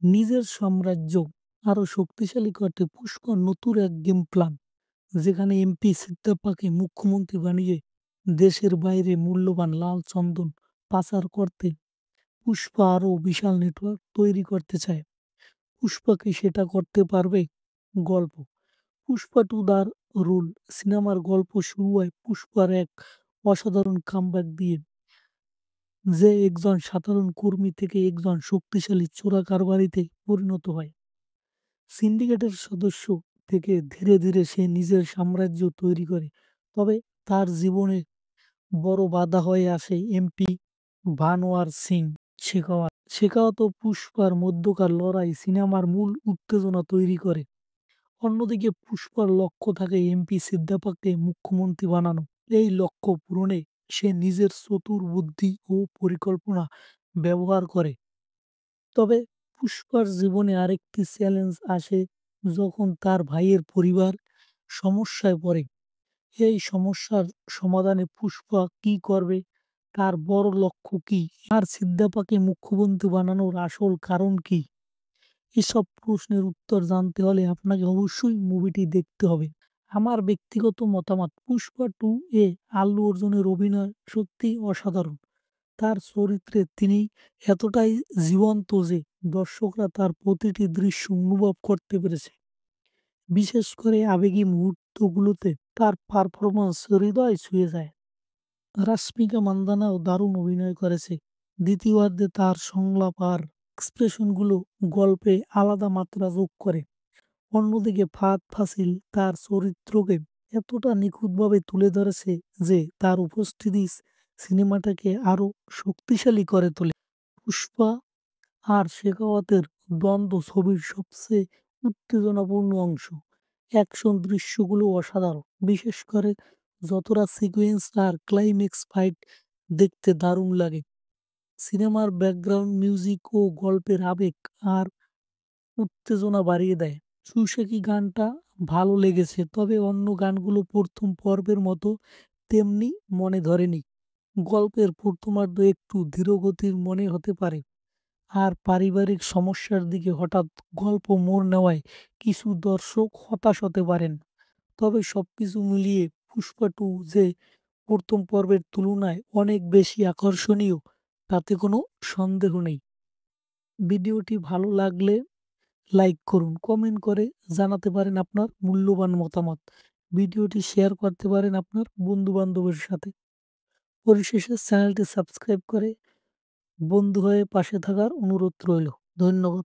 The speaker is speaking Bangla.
নিজের সাম্রাজ্য আরো শক্তিশালী করতে পুষ্কর নতুন এক গেম প্ল্যান, যেখানে এমপি সিদ্দাপ্পাকে মুখ্যমন্ত্রী বানিয়ে দেশের বাইরে মূল্যবান লাল চন্দন পাচার করতে পুষ্পা আরও বিশাল নেটওয়ার্ক তৈরি করতে চায়। পুষ্পাকে সেটা করতে পারবে? গল্প পুষ্পা টু দ্য রুল সিনেমার গল্প শুরু হয় পুষ্পার এক অসাধারণ কামব্যাক দিয়ে, যে একজন সাধারণ কর্মী থেকে একজন শক্তিশালী চোরা কারবারিতে পরিণত হয়। সিন্ডিকেটের সদস্য থেকে ধীরে ধীরে সে নিজের সাম্রাজ্য তৈরি করে। তবে তার জীবনে বড় বাধা হয়ে আসে এমপি ভানোয়ার সিং শেখাওয়াত। শেখাওয়াত ও পুষ্পার মধ্যকার লড়াই সিনেমার মূল উত্তেজনা তৈরি করে। অন্যদিকে পুষ্পার লক্ষ্য থাকে এমপি সিদ্দাপাকে মুখ্যমন্ত্রী বানানো। এই লক্ষ্য পূরণে সে নিজের চতুর বুদ্ধি ও পরিকল্পনা ব্যবহার করে। তবে পুষ্পার জীবনে আরেকটি চ্যালেঞ্জ আসে যখন তার ভাইয়ের পরিবার সমস্যায় পড়ে। এই সমস্যার সমাধানে পুষ্পা কি করবে? তার বড় লক্ষ্য কি? আর সিদ্দাপাকে মুখ্যমন্ত্রী বানানোর আসল কারণ কি? এসব প্রশ্নের উত্তর জানতে হলে আপনাকে অবশ্যই মুভিটি দেখতে হবে। আমার ব্যক্তিগত মতামত, পুষ্পা টু এ আল্লু অর্জুনের অভিনয় সত্যিই অসাধারণ। তার চরিত্রে তিনি এতটাই জীবন্ত যে দর্শকরা তার প্রতিটি দৃশ্য অনুভব করতে পেরেছে। বিশেষ করে আবেগী মুহূর্তগুলোতে তার পারফরম্যান্স হৃদয় ছুঁয়ে যায়। রাশ্মিকা মান্দানাও দারুণ অভিনয় করেছে। দ্বিতীয়ার্ধে তার সংলাপ আর এক্সপ্রেশনগুলো গল্পে আলাদা মাত্রা যোগ করে। অন্যদিকে ফাহাদ ফাসিল তার চরিত্রকে এতটা নিখুঁতভাবে তুলে ধরেছে যে তার উপস্থিতি সিনেমাটাকে আরো শক্তিশালী করে তোলে। পুষ্পা আর শেখাওয়াতের দ্বন্দ্ব ছবির সবচেয়ে উত্তেজনাপূর্ণ অংশ। অ্যাকশন দৃশ্যগুলো অসাধারণ, বিশেষ করে যতটা সিকোয়েন্স আর ক্লাইম্যাক্স ফাইট দেখতে দারুণ লাগে। সিনেমার ব্যাকগ্রাউন্ড মিউজিক ও গল্পের আবেগ আর উত্তেজনা বাড়িয়ে দেয়। চুষে গানটা ভালো লেগেছে, তবে অন্য গানগুলো প্রথম পর্বের মতো তেমনি মনে ধরেনি। গল্পের প্রথমার্ধ একটু ধীরগতির মনে হতে পারে, আর পারিবারিক সমস্যার দিকে হঠাৎ গল্প মোড় নেওয়ায় কিছু দর্শক হতাশ হতে পারেন। তবে সবকিছু মিলিয়ে পুষ্পা টু যে প্রথম পর্বের তুলনায় অনেক বেশি আকর্ষণীয়, তাতে কোনো সন্দেহ নেই। ভিডিওটি ভালো লাগলে লাইক করুন, কমেন্ট করে জানাতে পারেন আপনার মূল্যবান মতামত। ভিডিওটি শেয়ার করতে পারেন আপনার বন্ধু বান্ধবের সাথে। পরিশেষে চ্যানেলটি সাবস্ক্রাইব করে বন্ধু হয়ে পাশে থাকার অনুরোধ রইল। ধন্যবাদ।